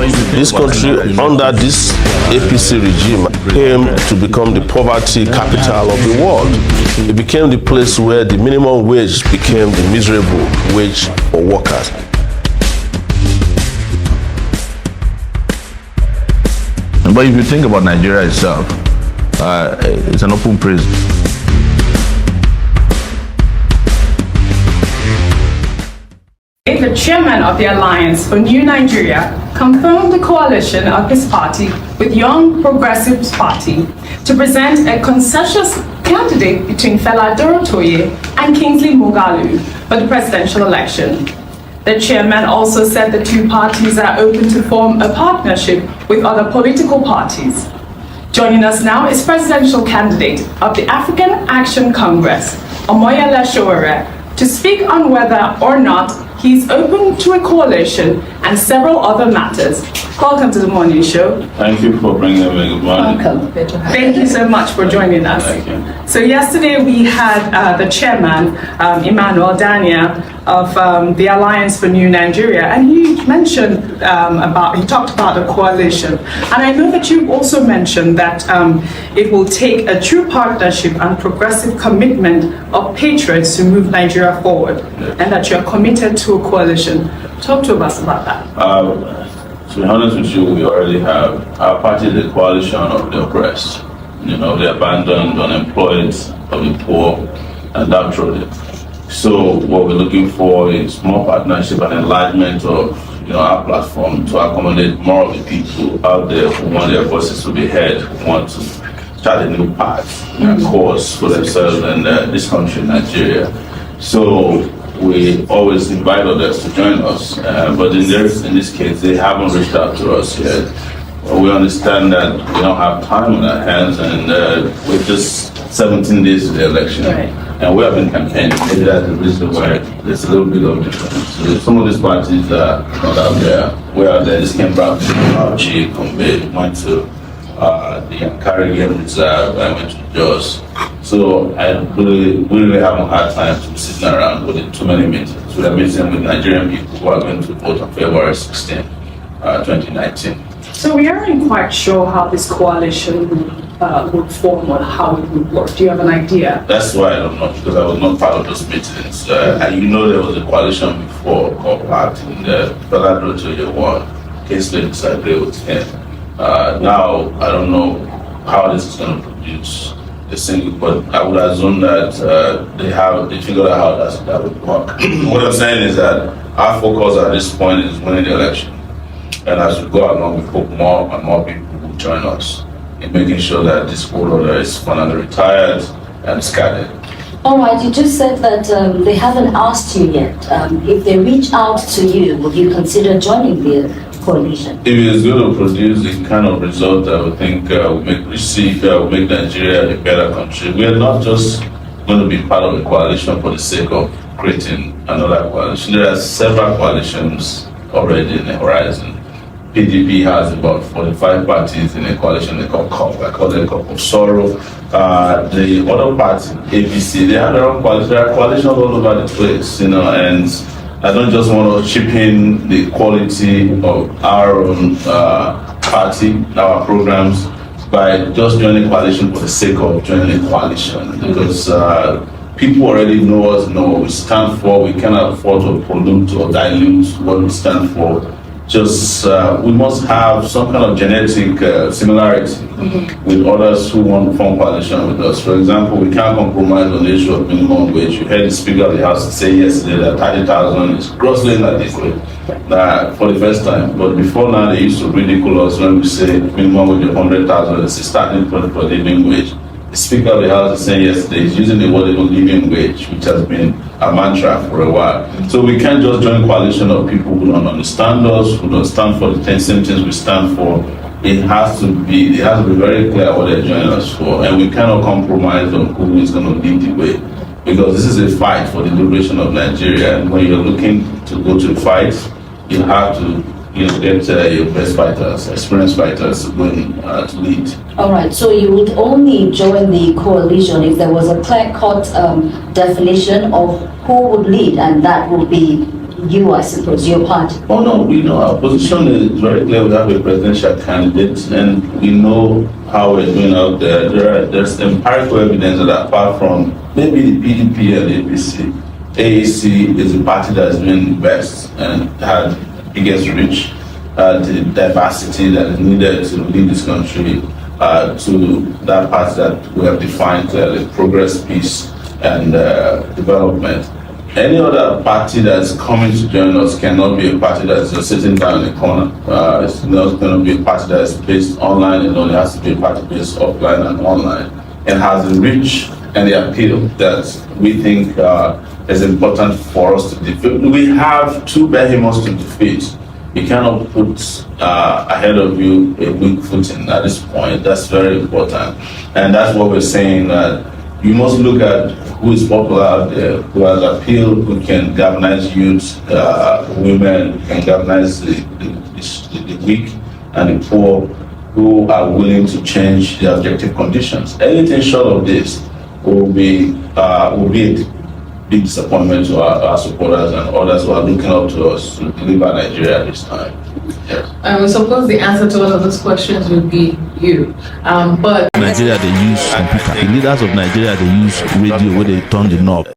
This country, under this APC regime, came to become the poverty capital of the world. It became the place where the minimum wage became the miserable wage for workers. But if you think about Nigeria itself, it's an open prison. The chairman of the Alliance for New Nigeria confirmed the coalition of his party with Young Progressives Party to present a consensus candidate between Fela Dorotoye and Kingsley Moghalu for the presidential election. The chairman also said the two parties are open to form a partnership with other political parties. Joining us now is presidential candidate of the African Action Congress, Omoyele Sowore, to speak on whether or not he's open to a coalition and several other matters. Welcome to the morning show. Thank you for bringing me. Good morning. Welcome. Thank you so much for joining us. Thank you. So yesterday we had the chairman, Emmanuel Dania, of the Alliance for New Nigeria, and he mentioned he talked about a coalition. And I know that you also mentioned that it will take a true partnership and progressive commitment of patriots to move Nigeria forward, and that you're committed to a coalition. Talk to us about that. To be honest with you, we already have our party is a coalition of the oppressed, the abandoned, unemployed, of the poor, and downtrodden. So what we're looking for is more partnership and enlargement of our platform to accommodate more of the people out there who want their voices to be heard, who want to start a new path, a course for themselves and this country, Nigeria. So we always invite others to join us, but in this case, they haven't reached out to us yet. We understand that we don't have time on our hands, and we're just 17 days to the election, and we have been campaigning. Maybe that's the reason why there's a little bit of difference. So some of these parties are not out there. We're out there. This came back to Auchi, Gombe, went to the Yankari Game Reserve, I went to Jos. So we really haven't had time to be sitting around with too many meetings. We are meeting with Nigerian people who are going to vote on February 16, 2019. So we aren't quite sure how this coalition would form or how it would work. Do you have an idea? That's why I don't know, because I was not part of those meetings. And there was a coalition before called PACT, and Fela Dorotoye won. Kingsley disagreed with him. Now, I don't know how this is going to produce a single, but I would assume that they figured out how that would work. What I'm saying is that our focus at this point is winning the election. And as we go along, we hope more and more people will join us in making sure that this old order is finally retired and discarded. All right, you just said that they haven't asked you yet. If they reach out to you, would you consider joining the coalition? If it is going to produce the kind of result that we think will make Nigeria a better country, we are not just going to be part of a coalition for the sake of creating another coalition. There are several coalitions already in the horizon. PDP has about 45 parties in a coalition they call COP. I call them COP of Sorrow. The other party, APC, they have their own coalition. There are coalitions all over the place, and I don't just want to chip in the quality of our own party, our programs, by just joining a coalition for the sake of joining a coalition. Because people already know us, know what we stand for. We cannot afford to pollute or dilute what we stand for. We must have some kind of genetic similarity with others who want to form coalition with us. For example, we can't compromise on the issue of minimum wage. You heard the Speaker of the House say yesterday that 30,000 is grossly inadequate for the first time. But before now, they used to ridicule us when we say minimum wage of 100,000 is a starting point for living wage. The Speaker of the House is saying yesterday he's using the word living wage, which has been a mantra for a while. So we can't just join a coalition of people who don't understand us, who don't stand for the same things we stand for. It has to be very clear what they're joining us for, and we cannot compromise on who is going to lead the way, because this is a fight for the liberation of Nigeria. And when you're looking to go to the fight, you have to get your best fighters, experienced fighters to lead. All right, so you would only join the coalition if there was a clear-cut definition of who would lead, and that would be you, I suppose, your party? Oh no, we know our position is very clear. We have a presidential candidate, and we know how we're doing out there. There's empirical evidence that apart from maybe the PDP and the APC, AAC is the party that has been the best and had biggest reach, the diversity that is needed to lead this country to that part that we have defined clearly: progress, peace, and development. Any other party that's coming to join us cannot be a party that's just sitting down in the corner. It's not going to be a party that's based online. It only has to be a party based offline and online. It has the reach and the appeal that we think is important for us to defeat. We have two behemoths to defeat. You cannot put ahead of you a weak footing at this point. That's very important. And that's what we're saying, that you must look at who is popular out there, who has appeal, who can galvanize youth, women, who can galvanize the weak and the poor, who are willing to change the objective conditions. Anything short of this will be a big disappointment to our supporters and others who are looking up to us to deliver Nigeria at this time. Yes. I suppose the answer to all of those questions would be you. But Nigeria, they use computer. The leaders of Nigeria, they use radio where they turn the knob.